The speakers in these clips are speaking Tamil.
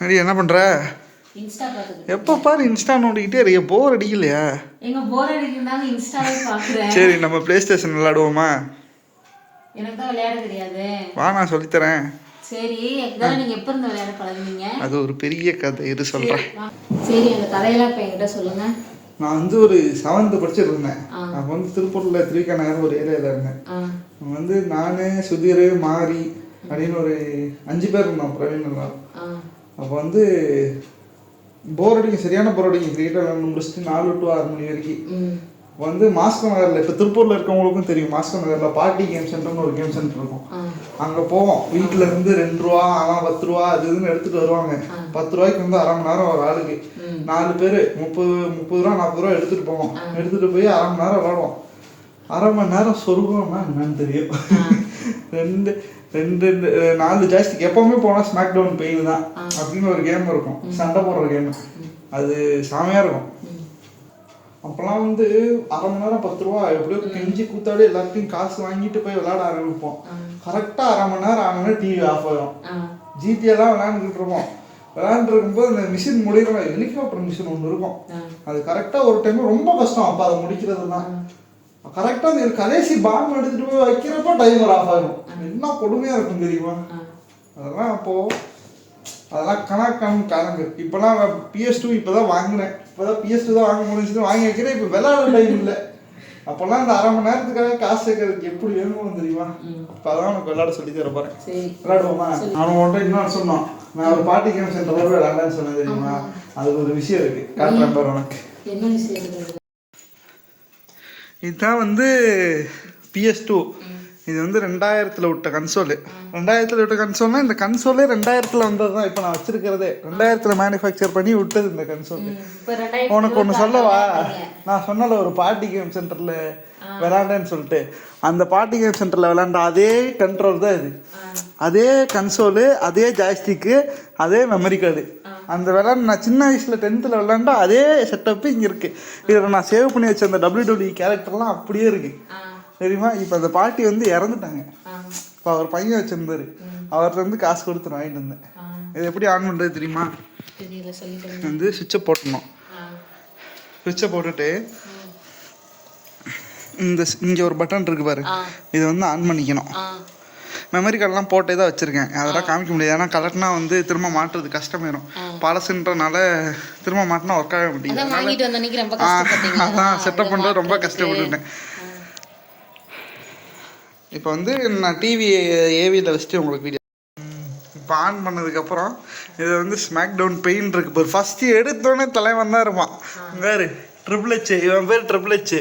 அடி என்ன பண்ணுற? இன்ஸ்டா பார்த்துக்கிட்டு. எப்போ பாரு இன்ஸ்டா நோண்டிக்கிட்டே இருக்க, போர் அடிக்கலையா? எங்க போர் அடிக்குதுனால இன்ஸ்டாவே பார்க்குறேன். சரி நம்ம ப்ளே ஸ்டேஷன் விளையாடுவோமா? எனக்கு தான் விளையாட தெரியாது. வா நான் சொல்லித்தரேன். சரி இதெல்லாம் நீங்கள் எப்போ இருந்து விளையாட பழகுனீங்க? அது ஒரு பெரிய கதை, இது சொல்கிறேன். சரி அந்த கதையெல்லாம் இப்போ என்கிட்ட சொல்லுங்கள். நான் வந்து ஒரு 7th படிச்சுட்டு இருந்தேன். நான் வந்து திருப்பூரில் திருவிக்கா நகர் ஒரு ஏரியாவில் இருந்தேன். வந்து நான் சுதீர் மாரி அப்படின்னு ஒரு 5 பேர் இருந்தோம் பிரவீன் எல்லாம். அப்போ வந்து போர் அடிக்கும், சரியான போர் அடிக்கும். கிரிக்கெட் விளையாண்டு முடிச்சுட்டு 4 to 6 மணி வரைக்கும் வந்து மாஸ்கோ நகரில், இப்போ திருப்பூரில் இருக்கவங்களுக்கும் தெரியும், மாஸ்கோ நகரில் பார்ட்டி கேம் சென்டர்னு ஒரு கேம் சென்டர் இருக்கும். அங்கே போவோம். வீட்டில் இருந்து 2 ரூபா ஆனால் 10 ரூபா அது இதுன்னு எடுத்துகிட்டு வருவாங்க. 10 ரூபாய்க்கு வந்து அரை மணி நேரம் ஒரு ஆளுக்கு 4 பேர் 30 ரூபா 40 ரூபா எடுத்துகிட்டு போவோம். எடுத்துகிட்டு போய் அரை மணி நேரம் விளாடுவோம். அரை மணி நேரம் சொருகம்னா என்னன்னு தெரியும். 4 ஜாஸ்திக்கு எப்பவுமே போனால் ஸ்மாக் டவுன் பெயின் தான் அப்படின்னு ஒரு கேம் இருக்கும், சண்டை போடுற கேம். அது செமையாக இருக்கும். அப்போல்லாம் வந்து அரை மணி நேரம் 10 ரூபா எப்படியோ கெஞ்சி கூத்தாடி எல்லாத்தையும் காசு வாங்கிட்டு போய் விளையாட ஆரம்பிப்போம். கரெக்டாக அரை மணி நேரம் ஆனோடனே டிவி ஆஃப் ஆகிடும். ஜிடிஎல்லாம் விளையாண்டுட்டு இருப்போம். விளையாண்டுருக்கும்போது அந்த மிஷின் முடிகிற ஹெலிகாப்டர் மிஷின் ஒன்று இருக்கும். அது கரெக்டாக ஒரு டைம் ரொம்ப கஷ்டம் அப்போ அதை முடிக்கிறது தான். கரெக்டாக அந்த கடைசி பாம்பு எடுத்துகிட்டு போய் வைக்கிறப்போ டைமர் ஆஃப் ஆகும். என்ன கொடுமையாக இருக்கும் தெரியுமா? அதெல்லாம் அப்போது அதெல்லாம் கணக்கு. இப்போலாம் PS2 இப்போ தான் வாங்கினேன். இப்போ தான் PS2 தான் வாங்க முடிஞ்சுன்னு வாங்கி வைக்கிறேன். இப்போ விளையாட டைம் இல்லை. அப்போல்லாம் இந்த அரை மணி நேரத்துக்காக காசு சேர்க்கறதுக்கு எப்படி வேணும்னு தெரியுமா? இப்போ அதான் உனக்கு விளையாட சொல்லி தர போகிறேன். விளையாடுவோமா? அவன் ஒன்றை இன்னொன்று சொன்னான். நான் ஒரு பார்ட்டி கேம் சென்டர் போய் விளையாடலான்னு சொன்னேன் தெரியுமா? அது ஒரு விஷயம் இருக்குது, காட்டுறேன் பாரு உனக்கு. என்ன விஷயம்? இதுதான் வந்து PS2. இது வந்து 2000 விட்ட கன்சோலு. 2000 விட்ட கன்சோல்னா இந்த கன்சோலே 2000 வந்தது தான். இப்போ நான் வச்சிருக்கிறதே 2000 மேனுஃபேக்சர் பண்ணி விட்டது இந்த கன்சோல். உனக்கு ஒன்று சொல்லவா? நான் சொன்னல ஒரு பார்ட்டி கேம் சென்டரில் விளாண்டேன்னு சொல்லிட்டு, அந்த பார்ட்டி கேம் சென்டரில் விளாண்ட அதே கண்ட்ரோல் தான் இது. அதே கன்சோலு, அதே ஜாய்ஸ்டிக்கு, அதே மெமரி கார்டு. அந்த விளாண்டு நான் சின்ன வயசில் 10th விளாண்டா அதே செட்டப்பு இங்கே இருக்குது. இதில் நான் சேவ் பண்ணி வச்ச அந்த WWE கேரக்டர்லாம் அப்படியே இருக்குது தெரியுமா? இப்போ அந்த பாட்டி வந்து இறந்துட்டாங்க. இப்போ அவர் பையன் வச்சிருந்தாரு, அவர்கிட்ட வந்து காசு கொடுத்து வாங்கிட்டு வந்தேன். இது எப்படி ஆன் பண்ணுறது தெரியுமா? வந்து சுவிட்சை போட்டணும். சுவிட்சை போட்டுட்டு இங்கே ஒரு பட்டன் இருக்கு பாரு, இதை வந்து ஆன் பண்ணிக்கணும். மெமரி கார்டெலாம் போட்டே தான் வச்சுருக்கேன், அதெல்லாம் காமிக்க முடியாது. ஏன்னா கலர்னா வந்து திரும்ப மாட்டுறது கஷ்டமாயிரும். பழசுன்றனால திரும்ப மாட்டினா ஒர்க் ஆக முடியாது. அதான் செட்டப் பண்ணுறது ரொம்ப கஷ்டப்பட்டுட்டேன். இப்போ வந்து நான் டிவி ஏவியில் வச்சுட்டு உங்களுக்கு வீடியோ இப்போ ஆன் பண்ணதுக்கப்புறம் இதை வந்து ஸ்மாக் டவுன் பெயின் இருக்கு. இப்போ ஃபஸ்ட்டு எடுத்தோடனே தலைவன் தான் இருப்பான். வேறு Triple-H, இவன் பேர் Triple-H.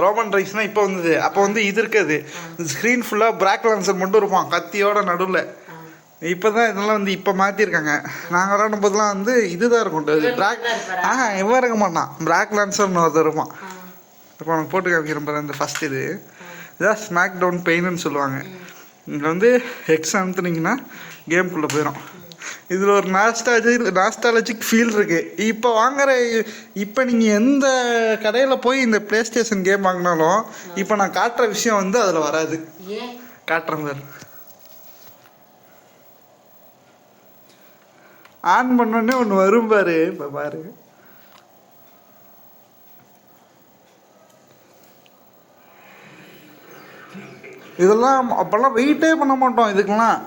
ரோமன் ரைஸ்னால் இப்போ வந்தது. அப்போ வந்து இது இருக்காது, ஸ்க்ரீன் ஃபுல்லாக பிராக் லான்சர் மட்டும் இருப்பான் கத்தியோட நடுவில். இப்போ தான் இதெல்லாம் வந்து இப்போ மாற்றிருக்காங்க. நாங்கள் விளாடும் போதெல்லாம் வந்து இதுதான் இருக்கும் பிராக். இவன் இருக்க மாட்டான், பிராக் லான்சர்னு ஒருத்தர் இருப்பான். இப்போ உனக்கு போட்டு காமிக்கிறேன் இந்த ஃபஸ்ட் இதான் ஸ்மாக் டவுன் பெயின்னு சொல்லுவாங்க. இங்கே வந்து எக்ஸ் அமுத்துனீங்கன்னா கேம்குள்ளே போயிடும். இதில் ஒரு நாஸ்டாலஜிக் ஃபீல் இருக்குது. இப்போ நீங்கள் எந்த கடையில் போய் இந்த ப்ளே ஸ்டேஷன் கேம் வாங்கினாலும் இப்போ நான் காட்டுற விஷயம் வந்து அதில் வராது. காட்டுறேன் சார். ஆன் பண்ணோடனே ஒன்று வரும் பாரு. இப்போ பாரு, இதெல்லாம் அப்போல்லாம் வெயிட்டே பண்ண மாட்டோம் இதுக்கெல்லாம்.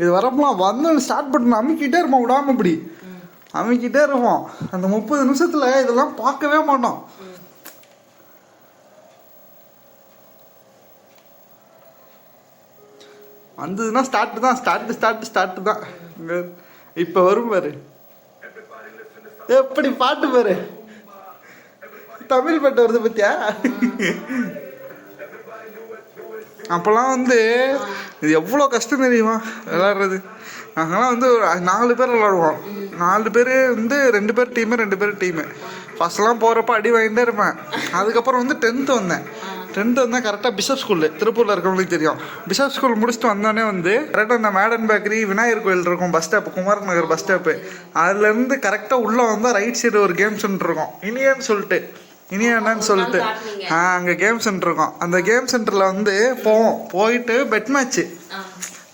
இது வரப்போலாம் வந்து ஸ்டார்ட் பண்ண அமுக்கிட்டே இருப்போம், விடாமல் இப்படி அமுக்கிட்டே இருப்போம். அந்த 30 நிமிஷத்தில் இதெல்லாம் பார்க்கவே மாட்டோம். வந்ததுன்னா ஸ்டார்ட் தான். இப்போ வரும் பாரு, எப்படி பாட்டு பாரு, தமிழ் பாட்டு வருது பத்தியா? அப்போல்லாம் வந்து இது எவ்வளோ கஷ்டம் தெரியுமா விளாட்றது? நாங்கள்லாம் வந்து ஒரு 4 பேர் விளாடுவோம். 4 பேர் வந்து 2 பேர் டீமு 2 பேர் டீமு. ஃபஸ்ட்லாம் போகிறப்ப அடி வாங்கிட்டே இருப்பேன். அதுக்கப்புறம் வந்து 10th வந்தேன். கரெக்டாக பிஷப் ஸ்கூலு, திருப்பூரில் இருக்கிறவங்களுக்கு தெரியும். பிஷப் ஸ்கூல் முடிச்சுட்டு வந்தோடனே வந்து கரெக்டாக இந்த மேடன் பேக்கரி விநாயகர் கோயில் இருக்கும், பஸ் ஸ்டாப்பு, குமார் நகர் பஸ் ஸ்டாப்பு. அதுலேருந்து கரெக்டாக உள்ளே வந்தால் ரைட் சைடு ஒரு கேம் சென்டர் இருக்கும், இனியான்னு சொல்லிட்டு. அங்கே கேம் சென்டர் இருக்கும். அந்த கேம் சென்டரில் வந்து போயிட்டு பெட் மேட்ச்சு.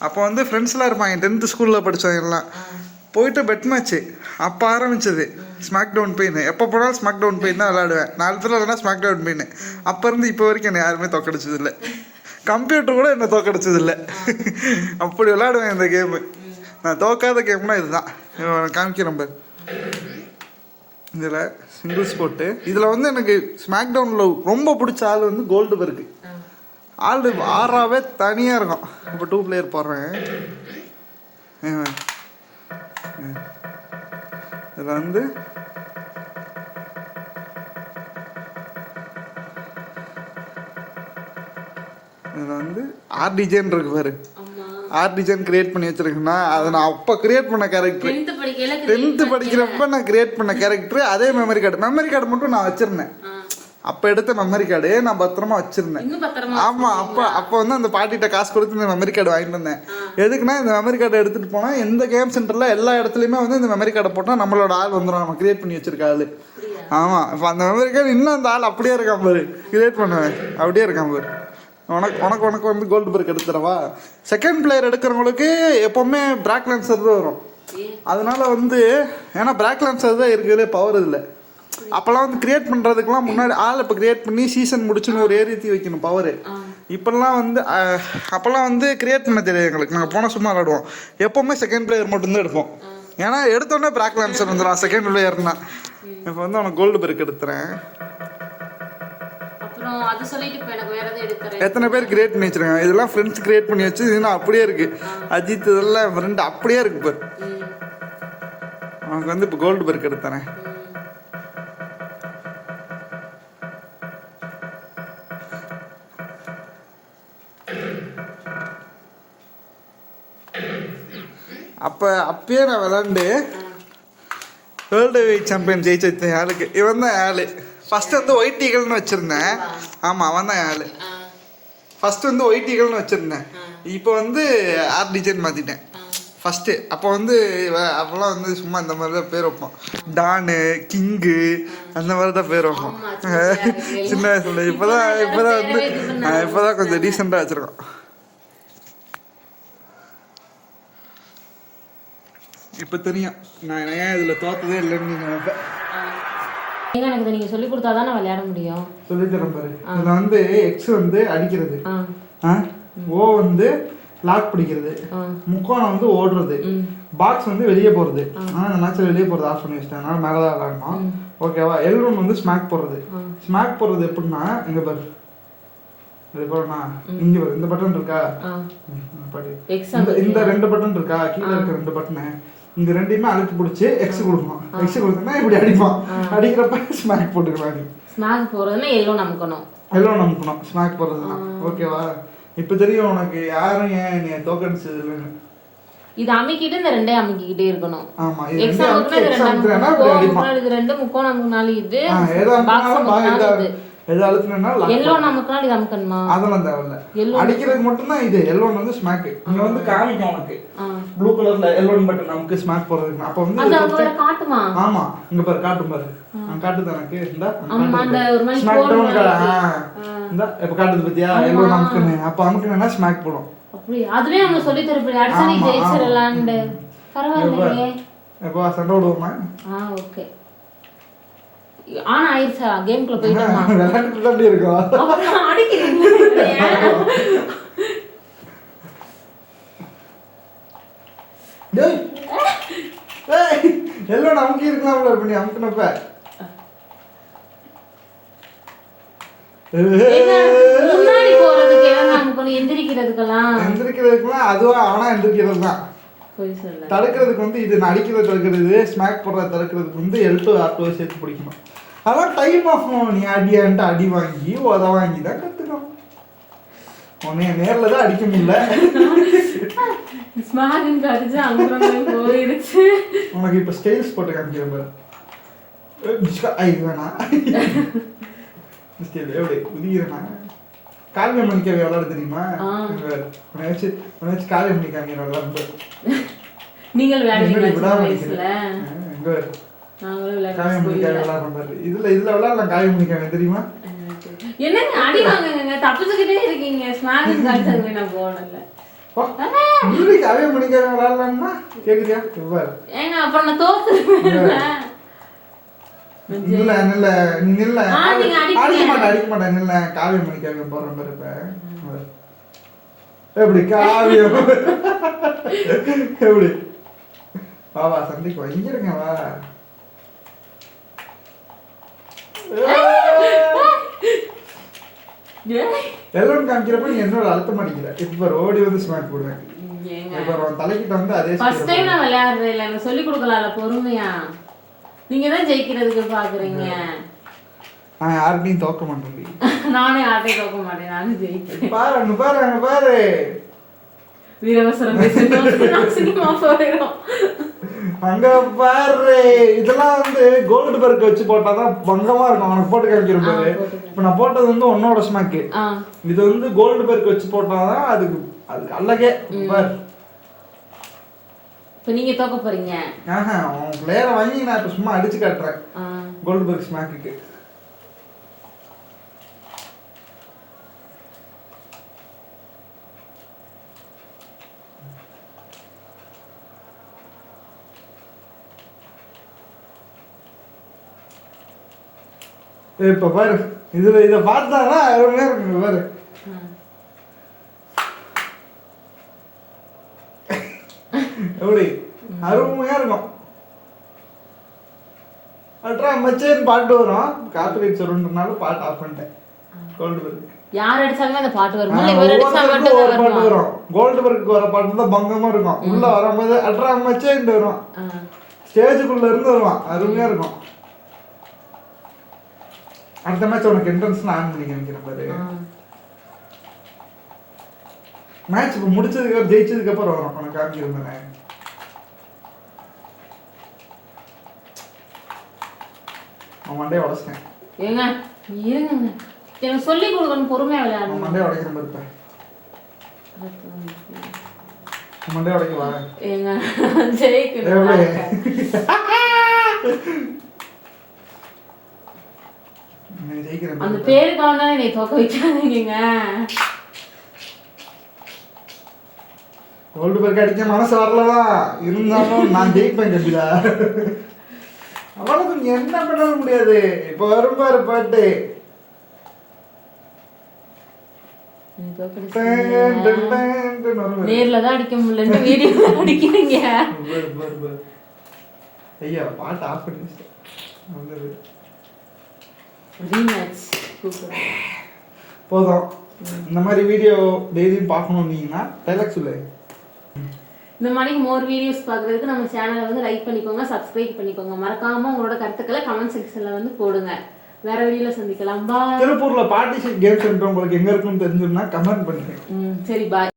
அப்போ வந்து ஃப்ரெண்ட்ஸ்லாம் இருப்பாங்க, 10th ஸ்கூலில் படித்தவங்க எல்லாம். போயிட்டு பெட் மேட்ச்சு அப்போ ஆரம்பிச்சது ஸ்மாக் டவுன் பெயின். எப்போ போனாலும் ஸ்மாக் டவுன் பெயின் தான் விளையாடுவேன். 4 பேர் இல்லைனா ஸ்மாக் டவுன் பெயின். அப்போ இருந்து இப்போ வரைக்கும் என்னை யாருமே தோக்கடிச்சதில்லை. கம்ப்யூட்டர் கூட என்னை தோக்கடிச்சதில்லை. அப்படி விளையாடுவேன் இந்த கேமு. நான் தோக்காத கேம்னா இதுதான். காமிக்கிறேன் பாரு. இதில் சிங்கிள் ஸ்போர்ட்டு. இதில் வந்து எனக்கு ஸ்மாக் டவுனில் ரொம்ப பிடிச்ச ஆள் வந்து கோல்டு பர்க்கு. ஆள் ஆறாவே தனியாக இருக்கும். இப்போ 2 பிளேயர் போடுறேன். இதில் வந்து ஆர்டிஜன் இருக்கு பாரு. ஆர்டிஜன் கிரியேட் பண்ணி வச்சிருக்கேன்னா அதை நான் அப்போ கிரியேட் பண்ண கேரக்டர். 10th படிக்கிறப்ப நான் கிரியேட் பண்ண கேரக்டர். அதே மெமரி கார்டு மட்டும் நான் வச்சிருந்தேன். அப்போ எடுத்த மெமரி கார்டு நான் பத்திரமா வச்சிருந்தேன். ஆமாம், அப்போ வந்து அந்த பாட்டிகிட்ட காசு கொடுத்து இந்த மெமரி கார்டு வாங்கிட்டு வந்தேன். எதுக்குன்னா இந்த மெமரி கார்டை எடுத்துகிட்டு போனால் எந்த கேம் சென்டரில் எல்லா இடத்துலையுமே வந்து இந்த மெமரி கார்டை போட்டால் நம்மளோட ஆள் வந்துடும். நம்ம கிரியேட் பண்ணி வச்சிருக்க ஆள். ஆமாம், இப்போ அந்த மெமரி கார்டு இன்னும் அந்த ஆள் அப்படியே இருக்கான் பாரு. கிரியேட் பண்ணுவேன் அப்படியே இருக்கான் பாரு. உனக்கு வந்து கோல்டு பர்க் எடுத்துறவா. செகண்ட் பிளேயர் எடுக்கிறவங்களுக்கு எப்போவுமே பிராக் லான்சர் தான் வரும். அதனால வந்து ஏன்னா பிராக் லான்சர் தான் இருக்கிறதே பவர் இல்லை. அப்போல்லாம் வந்து கிரியேட் பண்ணுறதுக்குலாம் முன்னாடி ஆள் இப்போ கிரியேட் பண்ணி சீசன் முடிச்சுன்னு ஒரு ஏறித்தி வைக்கணும் பவர். இப்போல்லாம் வந்து அப்போல்லாம் வந்து கிரியேட் பண்ண தெரியாது எங்களுக்கு. நாங்கள் போனால் சும்மா விளாடுவோம். எப்போவுமே செகண்ட் பிளேயர் மட்டும்தான் எடுப்போம். ஏன்னா எடுத்தோடனே பிராக் லான்சர் வந்துடும் செகண்ட் பிளேயர்னா. இப்போ வந்து அவனுக்கு கோல்டு பர்க் எடுத்துறேன். எத்தனை பேர் கிரியேட் பண்ணி வச்சிருக்காங்க. இதெல்லாம் ஃப்ரெண்ட்ஸ் கிரியேட் பண்ணி வச்சு இதெல்லாம் அப்படியே இருக்கு. அஜித் இதெல்லாம் ஃப்ரெண்ட் அப்படியே இருக்கு பாரு. அவனுக்கு வந்து இப்போ கோல்டு பர்க் எடுத்துறேன். அப்பயே நான் விளாண்டு வேர்ல்டு சாம்பியன் ஜெயிச்ச ஆளுக்கு இவன் தான் ஆளு. ஃபர்ஸ்ட் வந்து ஒயிட் ஈகல்னு வச்சிருந்தேன். ஆமாம், அவன் தான் ஆளு. ஃபர்ஸ்ட் வந்து ஒயிட் ஈகல்னு வச்சிருந்தேன். இப்போ வந்து ஆர்டிஜன் மாற்றிட்டேன் ஃபஸ்ட்டு. அப்போ வந்து அப்போல்லாம் வந்து சும்மா இந்த மாதிரி தான் பேர் வைப்போம். டானு, கிங்கு அந்த மாதிரி தான் பேர் வைப்போம் சின்ன வயசுல. இப்போதான் கொஞ்சம் டீசெண்டாக வச்சுருக்கோம். இப்போ தெரியும் நான் ஏன் இதில் தோத்ததே இல்லைன்னு நீங்கள் நினைப்பேன். எனக்கு நீங்கள் சொல்லி கொடுத்தா தான் நான் விளையாட முடியும். சொல்லித்தரேன் பாரு. இதில் வந்து எக்ஸ் வந்து அடிக்கிறது, ஓ வந்து லாக் பிடிக்கிறது, முக்கோணம் வந்து ஓடுறது, பாக்ஸ் வந்து வெளியே போகிறது. ஆனால் இந்த மேட்ச்சில் வெளியே போகிறது ஆஃப் பண்ணி வச்சிட்டேன். அதனால மேலே தான் விளாடணும். ஓகேவா. L1 வந்து ஸ்மாக் போடுறது. ஸ்மாக் போடுறது எப்படின்னா இங்கே பாரு. இது போறேன்னா இங்கே பாரு. இந்த பட்டன் இருக்கா, இந்த 2 பட்டன் இருக்கா, கீழே இருக்க 2 பட்டனு, இந்த ரெண்டையுமே அழுத்தி பிடிச்சி எக்ஸ் கொடுக்கணும். எக்ஸ் கொடுத்தோம்னா இப்படி அடிப்பான். அடிக்கிறப்ப ஸ்மாக் போட்டுக்கலாம். நீ ஸ்மாக் போடுறதுன்னா எல்லோ நமக்கணும். ஸ்மாக் போடுறதுனா ஓகேவா. இப்போ தெரியும் உனக்கு யாரும் ஏன் நீ தோக்கடிச்சது இல்லைன்னு. இது அமைக்கிட்டு இந்த 2 அமைக்கிட்டே இருக்கணும். ஆமா, எக்ஸ் அமுக்குனா இது 2 அமுக்குனா இது 2 முக்கோணம் அமுக்குனால இது பாக்ஸ் அமுக்குனால இது எது அழுத்துனா எல்லோ நமக்குனா இது அமுக்கணுமா? அதெல்லாம் தேவையில்ல. அடிக்கிறதுக்கு மட்டும் தான் இது L1 வந்து ஸ்மாக். இங்க வந்து காமிக்கும் உனக்கு ப்ளூ கலர்ல L1 பட்டன் நமக்கு ஸ்மாக் போறதுக்கு. அப்ப வந்து அது அப்ப காட்டுமா? ஆமா, இங்க பாரு காட்டும் பாரு. நான் காட்டுது எனக்கு. இந்த ஆமா, அந்த ஒரு மாதிரி ஸ்மாக் டவுன் இந்த இப்ப காட்டுது பத்தியா L1 நமக்குன்னு. அப்ப நமக்குன்னா ஸ்மாக் போடும். அப்படி அதுவே அவங்க சொல்லி தரப்படி அடிச்சனி ஜெயிச்சிரலாம்னு. பரவாயில்லையே. எப்போ சண்டை ஓடுவோமா? ஓகே. ஆனா ஆயிடுச்சா கேம்க்குள்ள போயிட்டோமா? விளையாட்டுல அப்படி இருக்கா? அடிக்கிறீங்க. டேய் ஏய் எல்லாம் நமக்கு இருக்கலாம்ல பண்ணி அமுக்குனப்ப. முன்னாடி போறதுக்கு என்ன அமுக்கணும்? எந்திரிக்கிறதுக்கெல்லாம் அதுவா அவனா எந்திரிக்கிறது தான். தடுக்கிறதுக்கு வந்து இது அடிக்கிறது தடுக்கிறது, ஸ்மாக் போடுறது தடுக்கிறதுக்கு வந்து L2 R2 சேர்த்து பிடிக்கணும். அதான் டைம் ஆகும். நீ அடியான்ட்டு அடி வாங்கி உத வாங்கி தான் கற்றுக்கணும். உன்னைய நேரில் தான் அடிக்க முடியல. உனக்கு இப்போ ஸ்டைல்ஸ் போட்டு காமிக்கிறேன் பாரு. வேணா ஸ்டைல் எப்படி உதிக்கிறேன்னா காவியம் மணிக்காக விளையாட தெரியுமா? உன்னை வச்சு காவியம் மணி காமிக்கிற விளையாடு. நீங்கள் இதுல விளையாடலாம். காவியம் மணிக்காக தெரியுமா? என்னங்க அடி வாங்குங்க, தப்பிச்சுக்கிட்டே இருக்கீங்க. ஸ்மாக் காட்சங்க நான் போனல. முன்னாடி காவிய மணிக்காக விளையாடலாம்னா கேக்குறியா இவ்வாறு ஏங்க அப்புறம் நான் தோத்துருவேன். இல்ல இல்ல நீ இல்ல நீங்க அடிக்க மாட்டேன் இல்ல காவிய மணிக்காக போறேன் பாரு எப்படி காவியம் எப்படி வா சண்டைக்கு வா இங்க இருங்க வா எல்லோரும் காமிக்கிறப்ப நீ என்னோட அழுத்த மாட்டேங்கிற இப்ப ஓடி வந்து ஸ்மார்ட் போடுவேன் இப்ப தலைக்கிட்ட வந்து அதே ஃபர்ஸ்ட் டைம் நான் விளையாடுறேன் இல்ல எனக்கு சொல்லி கொடுக்கலாம்ல பொறுமையா. நீங்க தான் ஜெயிக்கிறதுக்கு பாக்குறீங்க. நான் யார்கிட்டயும் தோக்க மாட்டேன். நானே யார்கிட்டயும் தோக்க மாட்டேன். நானும் ஜெயிக்கிறேன். பாரு அங்க பாரு அங்க பாரு வீரவசரம் பேசுறோம் சினிமா போயிடும். அங்க பாரு இதெல்லாம் வந்து கோல்டு பர்க் வச்சு போட்டாதான் பங்கமா இருக்கும். உனக்கு போட்டு காமிக்கிற பாரு. இப்ப நான் போட்டது வந்து உன்னோட ஸ்மாக். இது வந்து கோல்டு பர்க் வச்சு போட்டாதான் அதுக்கு அழகே பாரு. இப்ப நீங்க தோக்க போறீங்க. உன் பிளேயரை வாங்கி நான் இப்ப சும்மா அடிச்சு காட்டுறேன் கோல்டு பர்க் ஸ்மாக்கு. இப்ப பாரு இதுல இத பார்த்தானா அருமையா இருக்கு பாரு. எப்படி அருமையா இருக்கும். அட்ரா மச்சேன் பாட்டு வரும். காப்பிரைட் சொல்றதுனால பாட்டு ஆஃப் பண்ணிட்டேன். கோல்டு பர்க் யார் அடிச்சாலுமே அந்த பாட்டு வரும். இவர் அடிச்சா மட்டும் ஒரு பாட்டு வரும். கோல்டு பர்க்கு வர பாட்டு தான் பங்கமா இருக்கும். உள்ள வரும்போது அட்ரா மச்சேன் வரும். ஸ்டேஜுக்குள்ள இருந்து வருவான். அருமையா இருக்கும். அடுத்த மேட்ச் உனக்கு என்ட்ரன்ஸ் ஆன் பண்ணி காமிக்கிறேன் பாரு. மேட்ச் இப்போ முடிச்சதுக்கு அப்புறம் ஜெயிச்சதுக்கு அப்புறம் வரும் உனக்கு காமிக்கிறேன். அவன் மண்டையை உடச்சிட்டேன். ஏங்க இருங்க எனக்கு சொல்லி கொடுக்கணும் பொறுமையா விளையாடணும். அவன் மண்டையை உடைக்கிற மாதிரி இருப்பேன். மண்டையை உடைக்க வா. ஏங்க ஜெயிக்கணும். அந்த பேருக்காக தான் என்னை தோக்க வைக்காதீங்க. கோல்டு பர்க் அடிக்க மனசு வரலதான் இருந்தாலும் நான் ஜெயிப்பேன் கபிலா. அவனுக்கு என்ன பண்ண முடியாது. இப்ப வரும் பாரு பாட்டு. நேர்லதான் அடிக்க முடியல வீடியோ அடிக்கிறீங்க. ஐயா பாட்டு ஆஃப் பண்ணி போதும். இந்த மாதிரி வீடியோ டெய்லியும் பார்க்கணும்னீங்கன்னா டைலாக் சொல்லு. இந்த மாதிரி மோர் வீடியோஸ் பார்க்குறதுக்கு நம்ம சேனலை வந்து லைக் பண்ணிக்கோங்க, சப்ஸ்கிரைப் பண்ணிக்கோங்க. மறக்காம உங்களோட கருத்துக்களை கமெண்ட் செக்ஷன்ல வந்து போடுங்க. வேற வீடியோல சந்திக்கலாம். பாய். திருப்பூர்ல பார்ட்டிஷன் கேம் சென்டர் உங்களுக்கு எங்க இருக்குன்னு தெரிஞ்சுன்னா கமெண்ட் பண்ணுங்க. சரி பாய்.